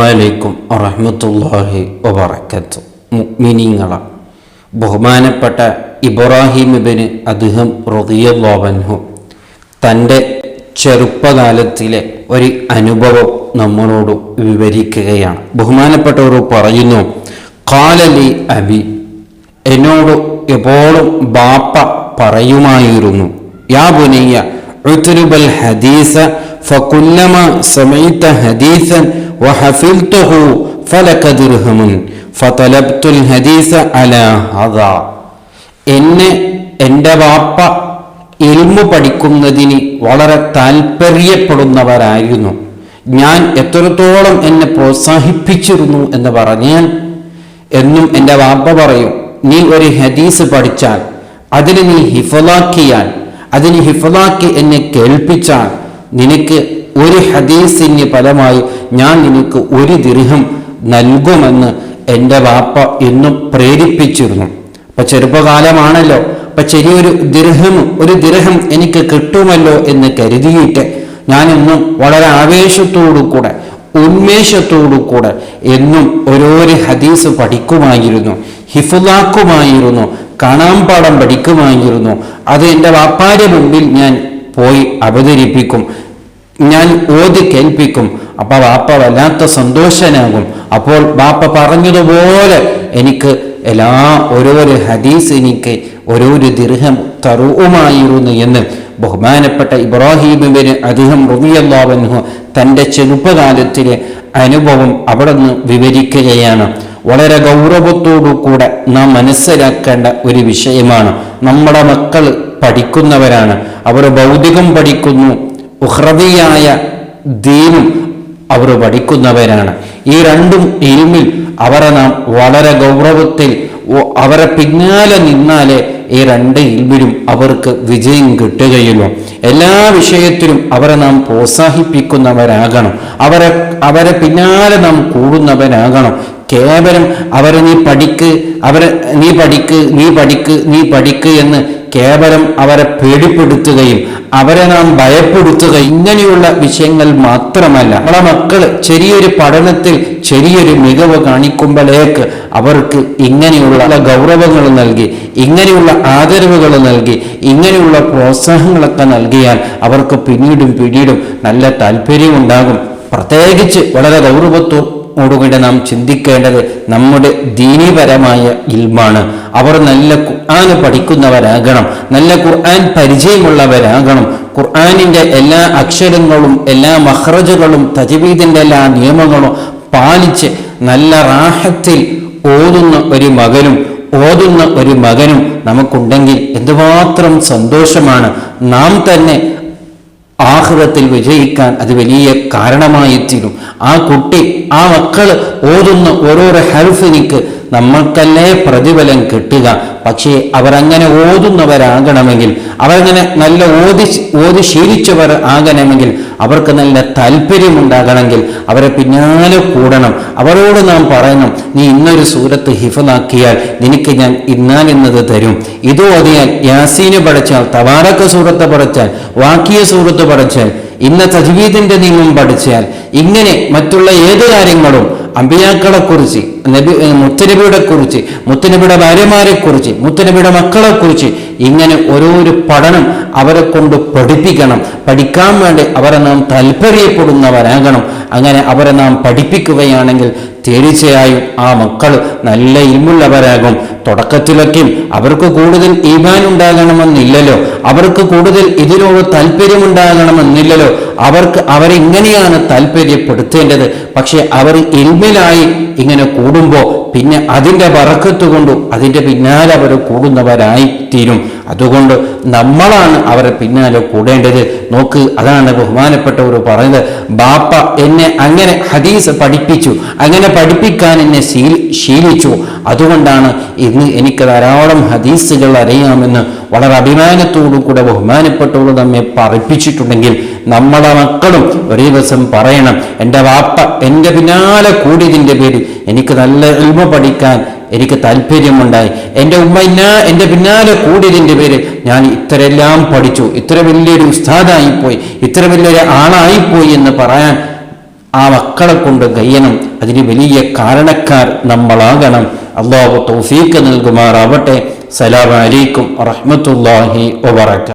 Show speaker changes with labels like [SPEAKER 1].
[SPEAKER 1] അസ്സലാമലൈക്കും വറഹ്മത്തുള്ളാഹി വബറകാതുഹു. മുഅ്മിനീങ്ങളെ, ബഹുമാനപ്പെട്ട ഇബ്രാഹിം ഇബ്നു അദ്ഹം റളിയല്ലാഹു അൻഹു തൻ്റെ ചെറുപ്പകാലത്തിലെ ഒരു അനുഭവം നമ്മളോട് വിവരിക്കുകയാണ്. ബഹുമാനപ്പെട്ടവർ പറയുന്നു, ഖാലലി അബി, എന്നോട് എപ്പോഴും ബാപ്പ പറയുമായിരുന്നു, യാ ബുനയ്യ ഉത്ലുബൽ ഹദീസ ഫകുല്ലമാ സമഇത ഹദീസൻ വഹഫിൽതുഹു ഫലക ദിർഹമുൻ ഫതലബ്തുൽ ഹദീസ അലാ ഹദാ. എൻ്റെ ബാപ്പ ഇൽമു പഠിക്കുന്നതിന് വളരെ താല്പര്യപ്പെടുന്നവരായിരുന്നു. ഞാൻ എത്രത്തോളം എന്നെ പ്രോത്സാഹിപ്പിച്ചിരുന്നു എന്ന് പറഞ്ഞാൽ, എന്നും എൻ്റെ ബാപ്പ പറയും, നീ ഒരു ഹദീസ് പഠിച്ചാൽ അതിന് നീ ഹിഫ്ളാക്കിയാൽ, അതിന് ഹിഫ്ളാക്കി എന്നെ കേൾപ്പിച്ചാൽ, നിനക്ക് ഒരു ഹദീസിന് ഫലമായി ഞാൻ നിനക്ക് 1 ദിർഹം നൽകുമെന്ന് എൻ്റെ ബാപ്പ എന്നും പ്രേരിപ്പിച്ചിരുന്നു. അപ്പൊ ചെറുപ്പകാലമാണല്ലോ, അപ്പൊ ചെറിയൊരു ദിർഹം എനിക്ക് കിട്ടുമല്ലോ എന്ന് കരുതിയിട്ട് ഞാനെന്നും വളരെ ആവേശത്തോടുകൂടെ ഉന്മേഷത്തോടുകൂടെ എന്നും ഓരോരോ ഹദീസ് പഠിക്കുമായിരുന്നു, ഹിഫ്ളാക്കുമായിരുന്നു, കാണാമ്പാഠം പഠിക്കുമായിരുന്നു. അത് എൻ്റെ വാപ്പാന്റെ മുമ്പിൽ ഞാൻ പോയി അവതരിപ്പിക്കും, ഞാൻ ഓതി കേൾപ്പിക്കും. അപ്പൊ വാപ്പ വല്ലാത്ത സന്തോഷനാകും. അപ്പോൾ വാപ്പ പറഞ്ഞതുപോലെ എനിക്ക് ഓരോരോ ഹദീസ് എനിക്ക് 1 ദിർഹം തരുമായിരുന്നു എന്ന് ബഹുമാനപ്പെട്ട ഇബ്രാഹിം ഇബ്നു അദ്ഹം റളിയല്ലാഹു അൻഹു തൻ്റെ ചെറുപ്പകാലത്തിലെ അനുഭവം അവിടെ നിന്ന് വിവരിക്കുകയാണ്. വളരെ ഗൗരവത്തോടു കൂടെ നാം മനസ്സിലാക്കേണ്ട ഒരു വിഷയമാണ്. നമ്മുടെ മക്കൾ പഠിക്കുന്നവരാണ്, അവർ ഭൗതികം പഠിക്കുന്നു, ഉഖ്റവിയായ ദീനും അവർ പഠിക്കുന്നവരാണ്. ഈ രണ്ടും ഇൽമിൽ അവരെ നാം വളരെ ഗൗരവത്തിൽ അവരെ പിന്നാലെ നിന്നാലേ ഈ 2 ഇൽമിലും അവർക്ക് വിജയം കിട്ടുകയുള്ളൂ. എല്ലാ വിഷയത്തിലും അവരെ നാം പ്രോത്സാഹിപ്പിക്കുന്നവരാകണം, അവരെ പിന്നാലെ നാം കൂടുന്നവരാകണം. കേവലം അവരെ നീ പഠിക്ക് എന്ന് കേവലം അവരെ പേടിപ്പെടുത്തുകയും അവരെ നാം ഭയപ്പെടുത്തുകയും ഇങ്ങനെയുള്ള വിഷയങ്ങൾ മാത്രമല്ല, നമ്മളെ മക്കൾ ചെറിയൊരു പഠനത്തിൽ ചെറിയൊരു മികവ് കാണിക്കുമ്പോഴേക്ക് അവർക്ക് ഇങ്ങനെയുള്ള ഗൗരവങ്ങൾ നൽകി, ഇങ്ങനെയുള്ള ആദരവുകൾ നൽകി, ഇങ്ങനെയുള്ള പ്രോത്സാഹനങ്ങളൊക്കെ നൽകിയാൽ അവർക്ക് പിന്നീടും നല്ല താല്പര്യമുണ്ടാകും. പ്രത്യേകിച്ച് വളരെ ഗൗരവത്തോടുകൂടി നാം ചിന്തിക്കേണ്ടത് നമ്മുടെ ദീനീപരമായ ഇൽമാണ്. അവർ നല്ല ഖുർആൻ പഠിക്കുന്നവരാകണം, നല്ല ഖുർആൻ പരിചയമുള്ളവരാകണം. ഖുർആനിന്റെ എല്ലാ അക്ഷരങ്ങളും എല്ലാ മഖ്റജുകളും തജ്വീദിന്റെ എല്ലാ നിയമങ്ങളും പാലിച്ച് നല്ല റാഹത്തിൽ ഓതുന്ന ഒരു മകനും നമുക്കുണ്ടെങ്കിൽ എന്തുമാത്രം സന്തോഷമാണ്. നാം തന്നെ ആഖിറത്തിൽ വിജയിക്കാൻ അത് വലിയ കാരണമായി തീരും. ആ മക്കൾ ഓതുന്ന ഓരോരോ ഹർഫിനിക്ക് നമ്മൾക്കല്ലേ പ്രതിഫലം കിട്ടുക. പക്ഷേ അവരങ്ങനെ ഓതുന്നവരാകണമെങ്കിൽ, അവരങ്ങനെ നല്ല ഓതി ശീലിച്ചവർ ആകണമെങ്കിൽ, അവർക്ക് നല്ല താല്പര്യമുണ്ടാകണമെങ്കിൽ അവരെ പിന്നാലെ കൂടണം. അവരോട് നാം പറയണം, നീ ഇന്നൊരു സൂറത്ത് ഹിഫ്ളാക്കിയാൽ നിനക്ക് ഞാൻ ഇന്നാലിന്നത് തരും. ഇത് ഓതിയാൽ യാസീന് പഠിച്ചാൽ, തബാറക സൂറത്ത് പഠിച്ചാൽ, വാക്കിയ സൂറത്ത് പഠിച്ചാൽ, ഇന്ന തജ്വീദിന്റെ നിയമം പഠിച്ചാൽ, ഇങ്ങനെ മറ്റുള്ള ഏത് കാര്യങ്ങളും അമ്പിയാക്കളെ കുറിച്ച്, മുത്തനബിയുടെ കുറിച്ച്, മുത്തനബിയുടെ ഭാര്യമാരെ കുറിച്ച്, മുത്തനബിയുടെ മക്കളെ കുറിച്ച് ഇങ്ങനെ ഓരോരോ പഠനം അവരെ കൊണ്ട് പഠിപ്പിക്കണം. പഠിക്കാൻ വേണ്ടി അവരെ നാം താല്പര്യപ്പെടുന്നവരാകണം. അങ്ങനെ അവരെ നാം പഠിപ്പിക്കുകയാണെങ്കിൽ തീർച്ചയായും ആ മക്കൾ നല്ല ഇൽമുള്ളവരാകും. തുടക്കത്തിലൊക്കെ അവർക്ക് കൂടുതൽ ഈമാൻ ഉണ്ടാകണമെന്നില്ലല്ലോ, അവർക്ക് കൂടുതൽ ഇതിനോട് താല്പര്യമുണ്ടാകണമെന്നില്ലല്ലോ. അവരെങ്ങനെയാണ് താല്പര്യപ്പെടുത്തേണ്ടത്? പക്ഷെ അവർ ഇൽമിലായി ഇങ്ങനെ കൂടുമ്പോൾ പിന്നെ അതിൻ്റെ ബറക്കത്ത് കൊണ്ടും അതിൻ്റെ പിന്നാലെ അവർ കൂടുന്നവരായി തീരും. അതുകൊണ്ട് നമ്മളാണ് അവരെ പിന്നാലെ കൂടേണ്ടത്. നോക്ക്, അതാണ് ബഹുമാനപ്പെട്ടവർ പറയുന്നത്, ബാപ്പ എന്നെ അങ്ങനെ ഹദീസ് പഠിപ്പിച്ചു, അങ്ങനെ പഠിപ്പിക്കാൻ എന്നെ ശീലിച്ചു. അതുകൊണ്ടാണ് ഇന്ന് എനിക്ക് ധാരാളം ഹദീസുകൾ അറിയാമെന്ന് വളരെ അഭിമാനത്തോടു കൂടെ ബഹുമാനപ്പെട്ടവർ നമ്മെ പഠിപ്പിച്ചിട്ടുണ്ടെങ്കിൽ നമ്മുടെ മക്കളും ഒരേ ദിവസം പറയണം, എൻ്റെ വാപ്പ എൻ്റെ പിന്നാലെ കൂടിയതിൻ്റെ പേരിൽ എനിക്ക് നല്ല ഇൽമ പഠിക്കാൻ എനിക്ക് താല്പര്യമുണ്ടായി, എൻ്റെ ഉമ്മ എൻ്റെ പിന്നാലെ കൂടിയതിൻ്റെ പേരിൽ ഞാൻ ഇത്രയെല്ലാം പഠിച്ചു, ഇത്ര വലിയൊരു ഉസ്താദായിപ്പോയി, ഇത്ര വലിയൊരു ആളായിപ്പോയി എന്ന് പറയാൻ ആ മക്കളെ കൊണ്ട് കഴിയണം. അതിന് വലിയ കാരണക്കാർ നമ്മളാകണം. അല്ലാഹു തൗഫീഖ് നൽകുമാറാവട്ടെ. സലാമു അലൈക്കും വറഹ്മത്തുള്ളാഹി വബറകാതുഹു.